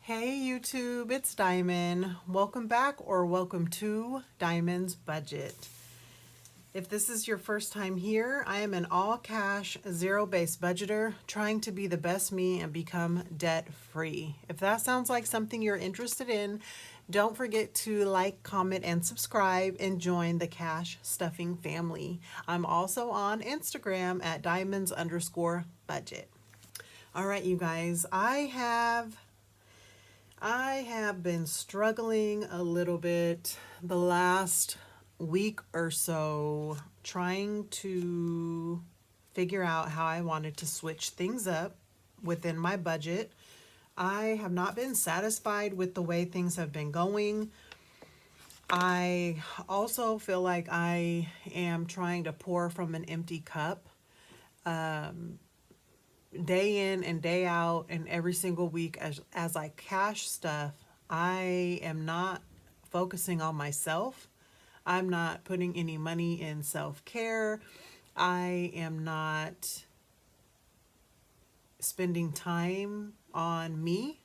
Hey YouTube, it's Diamond. Welcome back or welcome to Diamond's Budget. If this is your first time here, I am an all-cash, zero-based budgeter trying to be the best me and become debt-free. If that sounds like something you're interested in, don't forget to like, comment, and subscribe and join the cash stuffing family. I'm also on Instagram at diamonds_budget. All right, you guys, I have been struggling a little bit the last week or so trying to figure out how I wanted to switch things up within my budget. I have not been satisfied with the way things have been going. I also feel like I am trying to pour from an empty cup. Day in and day out and every single week as I cash stuff, I am not focusing on myself. I'm not putting any money in self-care. I am not spending time on me.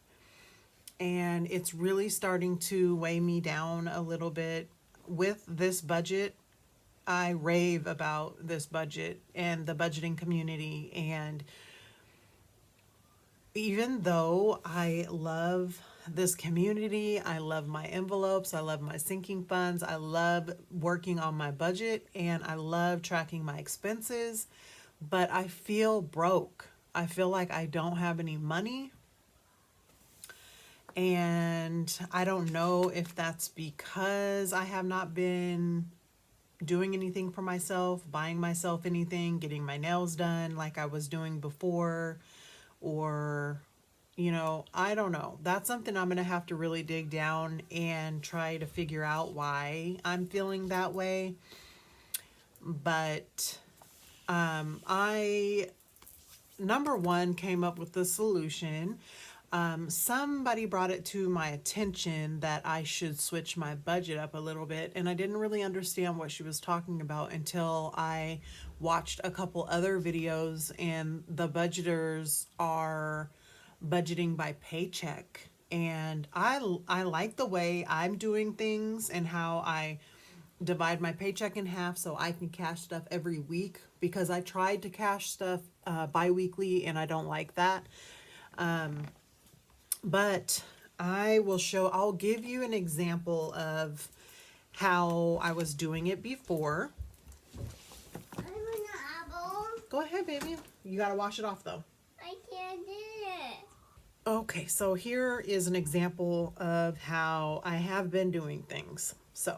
And it's really starting to weigh me down a little bit with this budget. I rave about this budget and the budgeting community, and even though I love this community, I love my envelopes, I love my sinking funds, I love working on my budget, and I love tracking my expenses, but I feel broke. I feel like I don't have any money, and I don't know if that's because I have not been doing anything for myself, buying myself anything, getting my nails done like I was doing before, or I don't know. That's something I'm going to have to really dig down and try to figure out why I'm feeling that way. But I, number one, came up with the solution. Somebody brought it to my attention that I should switch my budget up a little bit, and I didn't really understand what she was talking about until I watched a couple other videos, and the budgeters are budgeting by paycheck. And I like the way I'm doing things and how I divide my paycheck in half so I can cash stuff every week, because I tried to cash stuff bi-weekly and I don't like that. But I'll give you an example of how I was doing it before. I want an apple. Go ahead, baby. You gotta wash it off though. I can't do it. Okay, so here is an example of how I have been doing things. So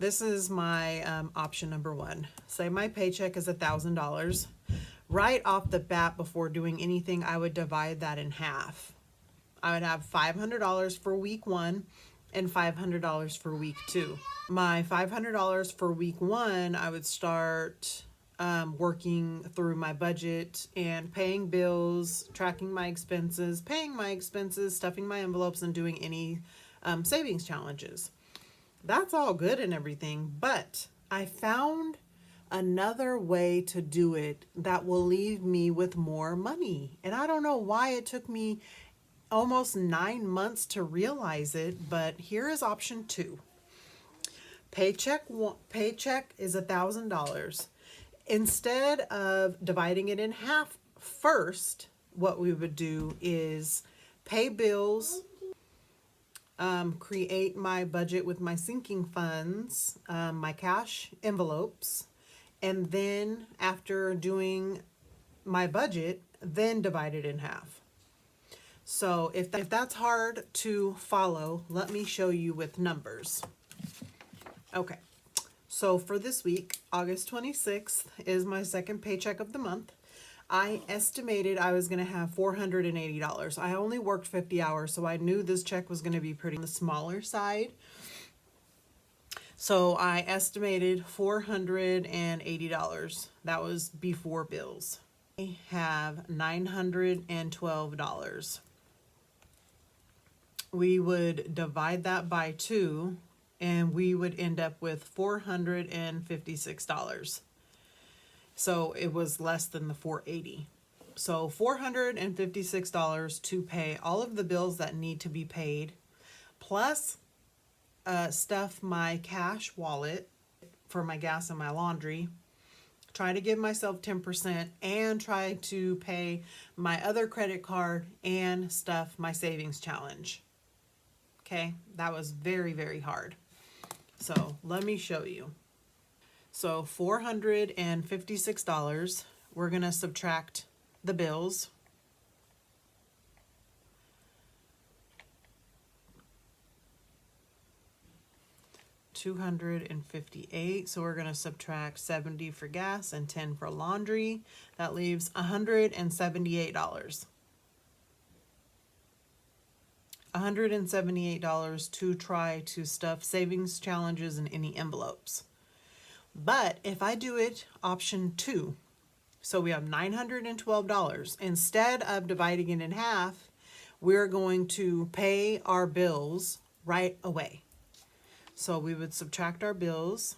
this is my option number one. Say my paycheck is $1,000. Right off the bat, before doing anything, I would divide that in half. I would have $500 for week one and $500 for week two. My $500 for week one, I would start working through my budget and paying bills, tracking my expenses, paying my expenses, stuffing my envelopes, and doing any savings challenges. That's all good and everything, but I found another way to do it that will leave me with more money. And I don't know why it took me almost 9 months to realize it, but here is option two. Paycheck is $1,000. Instead of dividing it in half first, what we would do is pay bills, create my budget with my sinking funds, my cash envelopes, and then after doing my budget, then divide it in half. So if that's hard to follow, let me show you with numbers. Okay. So for this week, August 26th is my second paycheck of the month. I estimated I was going to have $480. I only worked 50 hours, so I knew this check was going to be pretty on the smaller side. So I estimated $480. That was before bills. I have $912. We would divide that by 2, and we would end up with $456. So it was less than the $480. So $456 to pay all of the bills that need to be paid, plus stuff my cash wallet for my gas and my laundry. Try to give myself 10% and try to pay my other credit card and stuff my savings challenge. Okay, that was very, very hard. So let me show you. So $456, we're going to subtract the bills. $258, so we're going to subtract 70 for gas and 10 for laundry. That leaves $178. $178 to try to stuff savings challenges in any envelopes. But if I do it option 2, so we have $912. Instead of dividing it in half, we're going to pay our bills right away. So we would subtract our bills.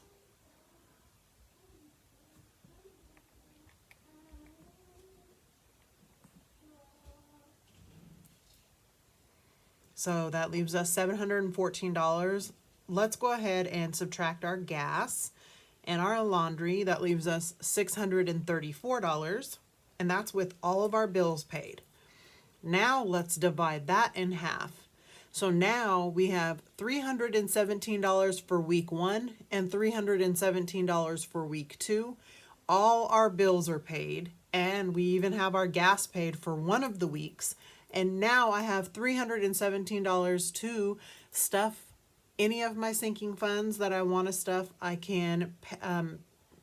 So that leaves us $714. Let's go ahead and subtract our gas and our laundry. That leaves us $634. And that's with all of our bills paid. Now let's divide that in half. So now we have $317 for week 1 and $317 for week 2. All our bills are paid, and we even have our gas paid for one of the weeks. And now I have $317 to stuff any of my sinking funds that I want to stuff. I can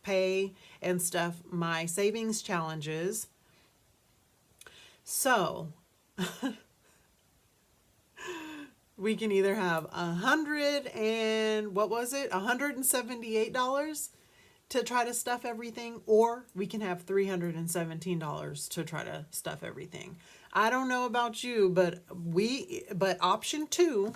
pay and stuff my savings challenges. So we can either have $178 to try to stuff everything, or we can have $317 to try to stuff everything. I don't know about you, but option two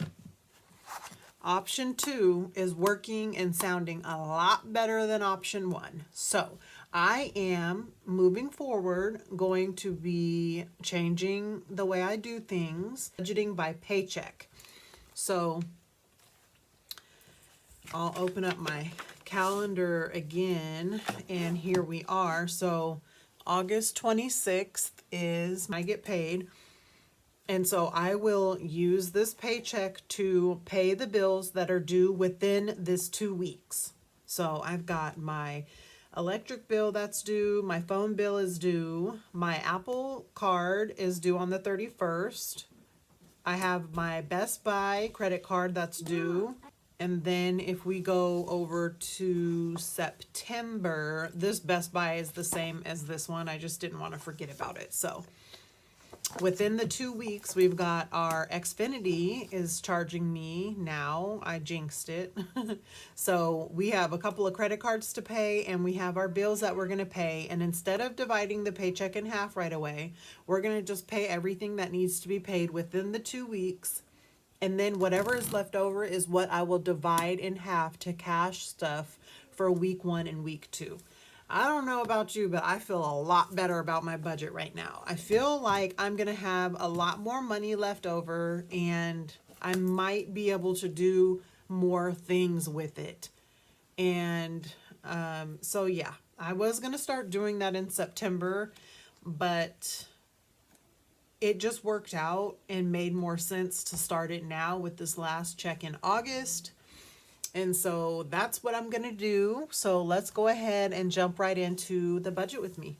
is working and sounding a lot better than option 1. So I am moving forward going to be changing the way I do things, budgeting by paycheck. So I'll open up my calendar again, and here we are. So August 26th is when I get paid. And so I will use this paycheck to pay the bills that are due within this 2 weeks. So I've got my electric bill that's due, my phone bill is due, my Apple card is due on the 31st. I have my Best Buy credit card that's due. And then if we go over to September, this Best Buy is the same as this one. I just didn't want to forget about it. So within the 2 weeks, we've got our Xfinity is charging me now. I jinxed it. So we have a couple of credit cards to pay, and we have our bills that we're going to pay. And instead of dividing the paycheck in half right away, we're going to just pay everything that needs to be paid within the 2 weeks. And then whatever is left over is what I will divide in half to cash stuff for week 1 and week 2. I don't know about you, but I feel a lot better about my budget right now. I feel like I'm going to have a lot more money left over, and I might be able to do more things with it. And so yeah, I was going to start doing that in September, but it just worked out and made more sense to start it now with this last check in August. And so that's what I'm going to do. So let's go ahead and jump right into the budget with me.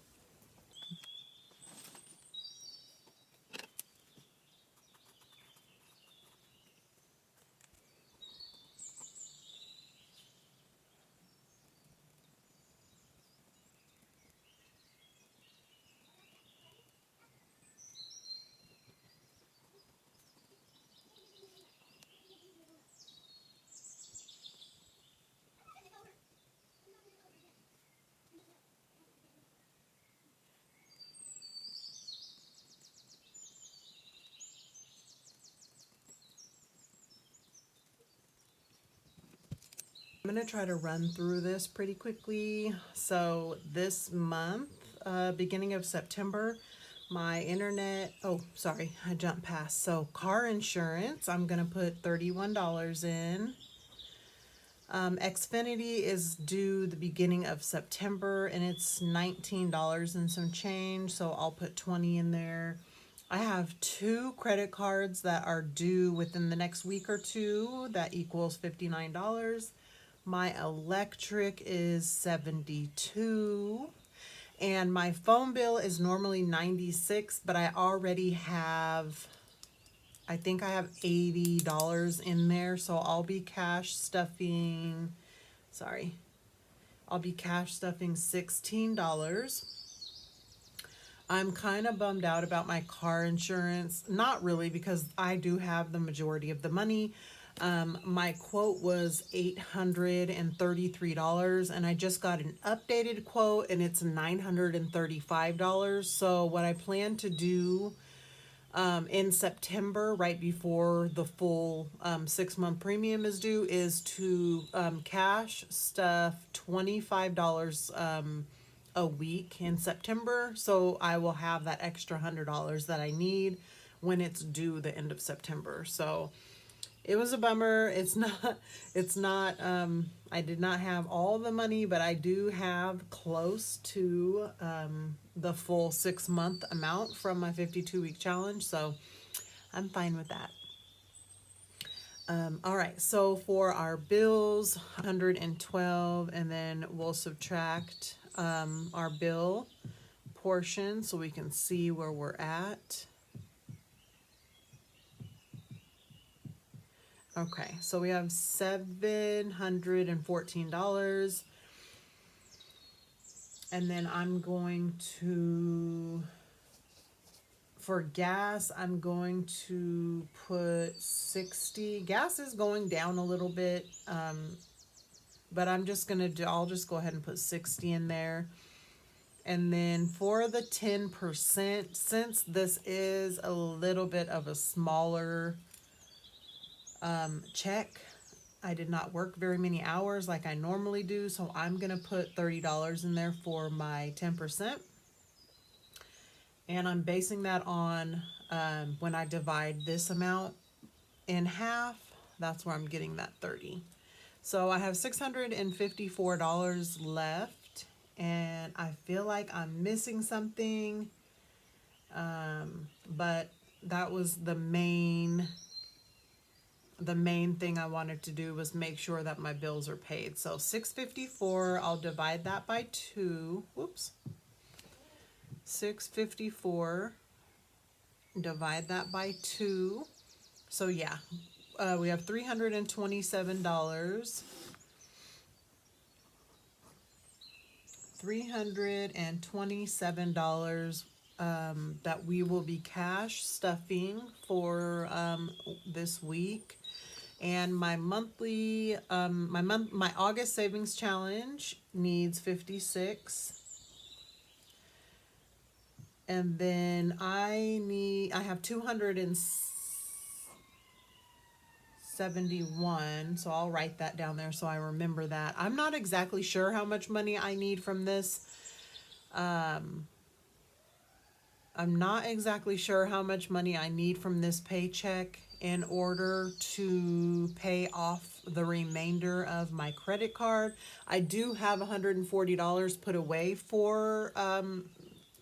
I'm going to try to run through this pretty quickly. So this month, beginning of September, My internet, oh, sorry, I jumped past. So car insurance, I'm gonna put $31 in. Xfinity is due the beginning of September and it's $19 and some change, so I'll put 20 in there. I have two credit cards that are due within the next week or two. That equals $59. My electric is 72. And my phone bill is normally 96, but I already have, I think I have $80 in there, so I'll be cash stuffing, sorry, I'll be cash stuffing $16. I'm kind of bummed out about my car insurance. Not really, because I do have the majority of the money. My quote was $833, and I just got an updated quote, and it's $935. So what I plan to do in September, right before the full 6-month premium is due, is to cash stuff $25 a week in September. So I will have that extra $100 that I need when it's due the end of September. So it was a bummer. It's not, I did not have all the money, but I do have close to the full 6-month amount from my 52-week challenge. So I'm fine with that. All right, so for our bills, 112, and then we'll subtract our bill portion so we can see where we're at. Okay, so we have $714. And then I'm going to, for gas, I'm going to put 60. Gas is going down a little bit, but I'm just gonna do, I'll just go ahead and put 60 in there. And then for the 10%, since this is a little bit of a smaller check, I did not work very many hours like I normally do, so I'm gonna put $30 in there for my 10%. And I'm basing that on when I divide this amount in half, that's where I'm getting that 30. So I have $654 left, and I feel like I'm missing something, but that was the main thing I wanted to do, was make sure that my bills are paid. So 654, I'll divide that by 2. Whoops. 654, divide that by 2. So yeah, we have $327. $327 that we will be cash stuffing for this week. And my monthly, my August savings challenge needs 56. And then I have 271, so I'll write that down there so I remember that. I'm not exactly sure how much money I need from this. I'm not exactly sure how much money I need from this paycheck in order to pay off the remainder of my credit card. I do have $140 put away for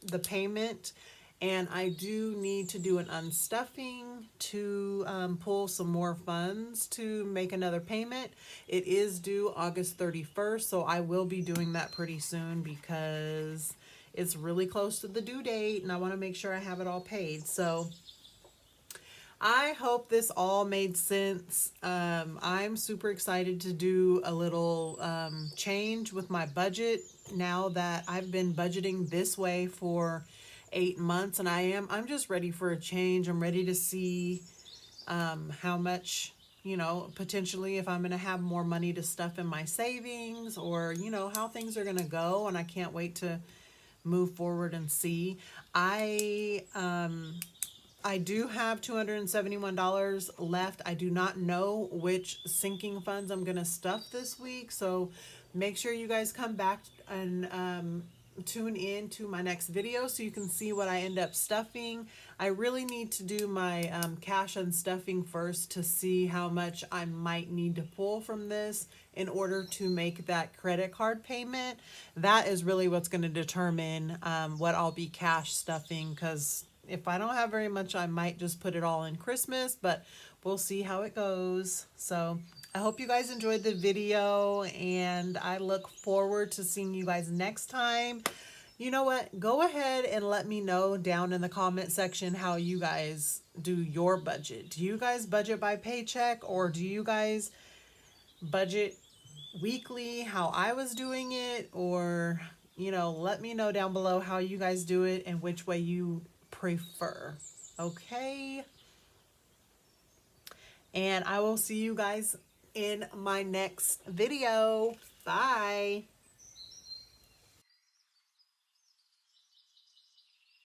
the payment, and I do need to do an unstuffing to pull some more funds to make another payment. It is due August 31st, so I will be doing that pretty soon because it's really close to the due date and I want to make sure I have it all paid. So I hope this all made sense. I'm super excited to do a little change with my budget now that I've been budgeting this way for 8 months, and I'm just ready for a change. I'm ready to see how much, potentially if I'm going to have more money to stuff in my savings, or, how things are going to go, and I can't wait to move forward and see. I do have $271 left. I do not know which sinking funds I'm going to stuff this week, so make sure you guys come back and tune in to my next video so you can see what I end up stuffing. I really need to do my cash and stuffing first to see how much I might need to pull from this in order to make that credit card payment. That is really what's going to determine what I'll be cash stuffing, because if I don't have very much, I might just put it all in Christmas, but we'll see how it goes. So I hope you guys enjoyed the video, and I look forward to seeing you guys next time. You know what? Go ahead and let me know down in the comment section how you guys do your budget. Do you guys budget by paycheck, or do you guys budget weekly how I was doing it? Or, let me know down below how you guys do it and which way you prefer. Okay? And I will see you guys in my next video. Bye.